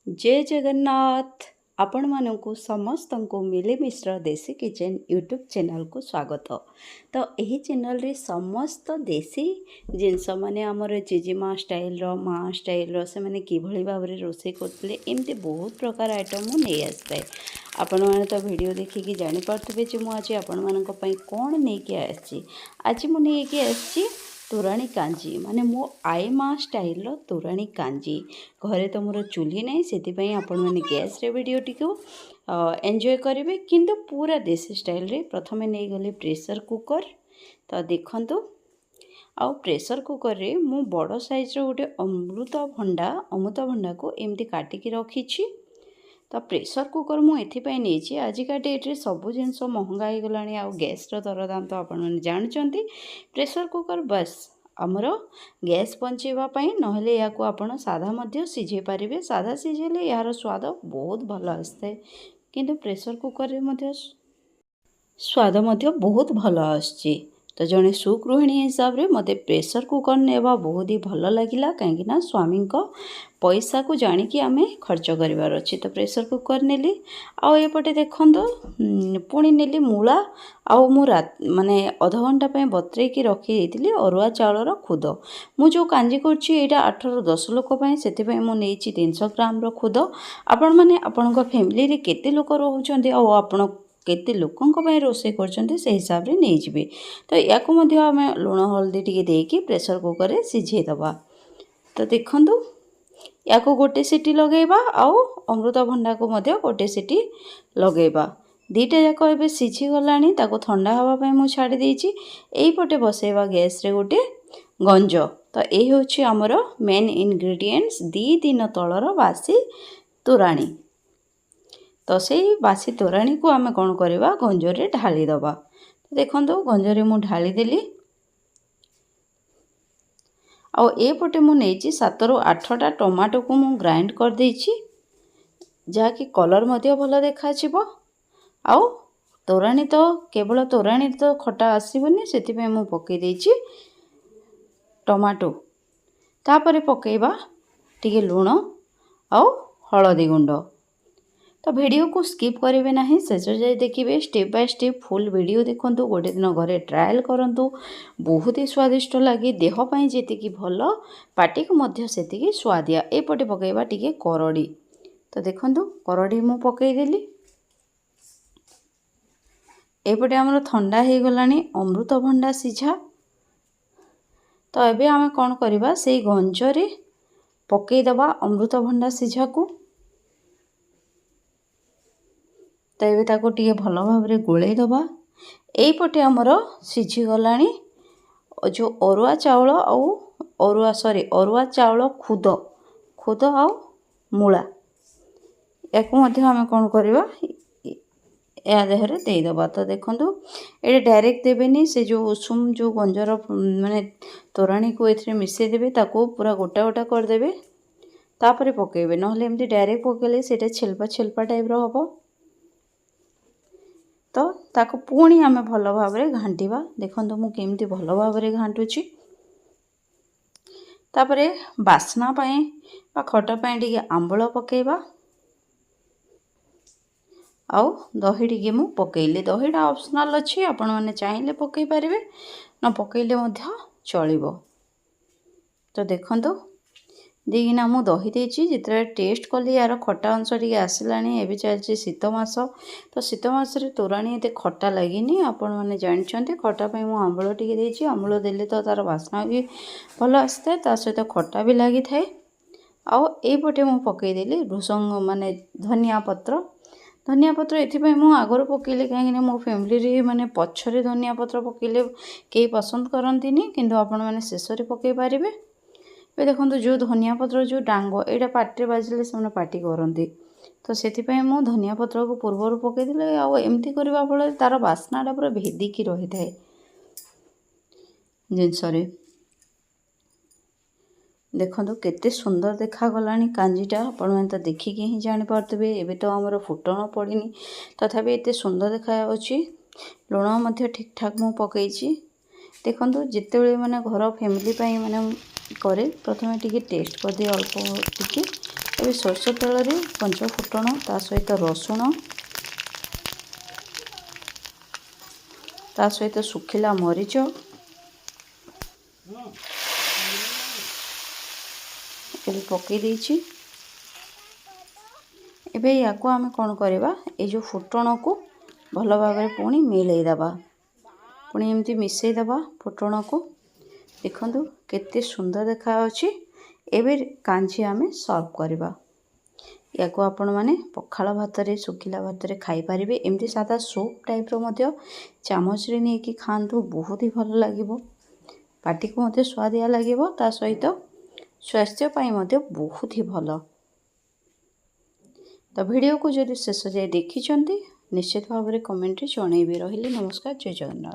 जय जगन्नाथ। आपण मानू समस्त को मिली मिश्र देसी किचन यूट्यूब चैनल को स्वागत। तो यही चैनल रे समस्त देसी जिनस माने आमर जेजेमा स्टाइल माँ स्टाइल से माने किभली भाव में रोषे करते एमती बहुत प्रकार आइटम नहीं आसए। आपण मैंने तो वीडियो देखिकी जापारे जो मुझे आपण मान कौन नहीं आसी। आज मुझे आसी तोराणी कांजी माने मो आई माँ स्टाइल तोराणी कांजी। घरे तो मोर चूल्ही नहीं से आपण मैंने गैस रे वीडियो टी एंजॉय करेंगे किंतु पूरा देसी स्टाइल रे। प्रथमे नहीं गले प्रेशर कुकर। तो देखंतु आउ प्रेशर कुकर रे मु बड़ साइज रो गोटे अमृतभंडा को एमती काटिकी रखी। तो प्रेशर कुकर मुझे नहीं आजिका डेट्रे सबू जिन महंगा हो गला। आ गैस दरदाम तो आपने जानते। प्रेशर कुकर बस आमर गैस बंचेवाई नहले या आपण साधा मध्य सिझे पारे। साधा सिझेले यार स्वाद बहुत भल आसए किंतु प्रेशर कुकर रे मध्य स्वाद मध्य बहुत भल आसछि। तो जड़े सुगृहिणी हिसाब रे मते प्रेशर कुकर नेबा बहुत ही भल लगिला कहीं स्वामी पैसा को जानिकी आमे खर्च करिवार अछि। तो प्रेशर कुकर नेली आउ एपटे देखंतो पुणी नेली मूला आउ मु माने आधा घंटा पे बतरेकी रखी देइतिली अरुआ चाउलर खुद। मु जो कांजी करछि एटा 8 ରୁ 10 लोक पय सेति पय मु नेइछि 300 ग्राम रो खुद। आपण माने आपनका फैमिली रे केते लोक रहउछन्ते आ आपण केते लोकंक पय रोसे करछन्ते से हिसाब रे नै जिवे। तो याको मध्य आमे लुण हल्दी टिके देकी प्रेशर कुकर रे सिझे दबा। तो देखंतु याको गोटे सीटी लगेबा आउ अमृतभंडा को मध्य गोटे सीटी लगेबा। दीटा जाक एबे सिझी गलानी ताको ठंडा हवा पय मु छाड़ी देइछि। एई पटे बसेबा गैस रे गोटे गंज। तो एई होछि हमर मेन इंग्रेडिएंट्स 2 दिन तळर बासी तोराणी। तो से बासी तोराणी को आमे कोन करबा गंजरे ढाली दबा। तो देखंतु गंजरे मु ढाली देली आ एपटे मु नेइछि 7 ରୁ 8टा टमाटो को मु ग्राइंड कर देइछि जहाँकि कलर मध्य भल देखा छिबो। आउ तोराणी तो केवल तोराणी तो खटा आसीबनी सेति पे मु पके देइछि टमाटो। तापरे पकेबा टिके लूण आउ हळदी गुंड। तो वीडियो को स्किप करेंगे ना शेष जाए देखिए step by step full video देखंतु। गोटे दिन घरे ट्रायल करंतु बहुत ही स्वादिष्ट लगे देहपाई जी भल पाटी को मध्य सेतिकी स्वादिया। एपटे पकेबा टिके करड़ी। तो देखंतु करड़ी मु पकेदेली। एपटे आमर ठंडा हो गलानी अमृतभंडा सिझा। तो एबे आमे कोन करबा से गंजरे पकेदबा अमृतभंडा सिझा को। तो ये ताको टिके भल भाव रे गोळेई दबा। एई पटे हमर सिझी गलानी जो अरुआ चाउल आउ अरुआ चाउल खुद आउ मूला याको मध्य आमे कोन करबा या देहरे देई दबा। तो देखंतु एडे डायरेक्ट देबेनी से जो उषुम जो गंजर माने तोराणी को एथरे मिसे देबे ताको पूरा गोटा गोटा कर देबे तापरे पकेबे नहले एमती डायरेक्ट पकेले सेटा छिलपा टाइप रो हबो। तो ताको पुणी आमे भल भाव रे घांटीबा। देखंतु मु केमती भल भाव रे घांटुची। तापरे बासना पय बा खटा पय टिके आंबळ पकेबा आउ दही टिके मु पकेइले। दहीटा ऑप्शनल अछि आपण माने चाहिले पकेइ परिबे न पकेइले मध्य चलिबो। तो देखंतु देगिना मु दही देछि जितरे टेस्ट कली यार खटा अंश टिके आसिलानी। एबे चलछि शीत मास। तो शीत मास रे तोराणी एते खटा लागिनी आपण माने जानछन्ते। खटा पय मु आंबळ टिके देछि। आंबळ देले तो तार वासना भी भल आस्ते ता सहित खटा भी लागि थाए। आउ ए पटे मु पकेइ देली भृसंग माने धनिया पत्र एथिपय मु आगर पकेइले काहेकि मो फैमिली रे माने पछरे धनिया पत्र पकेइले केही पसंद करंतिनी किंतु आपण माने शेषरे पकेइ पारिबे। ए देखंतु जो धनिया पत्र जो डांग एटा पाटी बाजिले से पाटी करंती। तो सेथिपय मु धनिया पत्र को पूर्वर पकेइ दिले आ एमती करबा फल तार बास्नाटा पूरा भेदिकी रही थाए जिनसरे। देखंतु केते सुंदर देखा गलानी कांजीटा आपण माने तो देखिके ही जानि पारतबे। एबे तो हमर फुटण पड़िनी तथापि एते सुंदर देखा अछि। लुण मध्य ठीक ठाक मु पकेइछि। देखंतु जेतेबेले माने घर फैमिली पई माने करे प्रथमे टिके टेस्ट कर दे अल्प टिके ଏବେ ସୋରିଷ ତେଲରେ ପଞ୍ଚ ଫୁଟଣ ତା ସହିତ ରସୁଣ ତା ସହିତ ଶୁଖିଲା ମରିଚ ଏବେ ପକାଇ ଦେଇଛି। ଏବେ ୟାକୁ ଆମେ କ'ଣ କରିବା, ଏଇ ଯେଉଁ ଫୁଟଣକୁ ଭଲ ଭାବରେ ପୁଣି ମିଳେଇ ଦେବା। ପୁଣି ଏମିତି ମିଶାଇ ଦେବା ଫୁଟଣକୁ। ଦେଖନ୍ତୁ କେତେ ସୁନ୍ଦର ଦେଖାଯାଉଛି। ଏବେ କାଞ୍ଜି ଆମେ ସର୍ଭ କରିବା। ୟାକୁ ଆପଣମାନେ ପଖାଳ ଭାତରେ ଶୁଖିଲା ଭାତରେ ଖାଇପାରିବେ। ଏମିତି ସାଧା ସୁପ୍ ଟାଇପ୍ର ମଧ୍ୟ ଚାମଚରେ ନେଇକି ଖାଆନ୍ତୁ, ବହୁତ ହି ଭଲ ଲାଗିବ। ପାଟିକୁ ମଧ୍ୟ ସୁଆଦିଆ ଲାଗିବ, ତା ସହିତ ସ୍ୱାସ୍ଥ୍ୟ ପାଇଁ ମଧ୍ୟ ବହୁତ ହି ଭଲ। ତ ଭିଡ଼ିଓକୁ ଯଦି ଶେଷ ଯାଏ ଦେଖିଛନ୍ତି ନିଶ୍ଚିତ ଭାବରେ କମେଣ୍ଟରେ ଜଣାଇବେ। ରହିଲି, ନମସ୍କାର, ଜୟ ଜଗନ୍ନାଥ।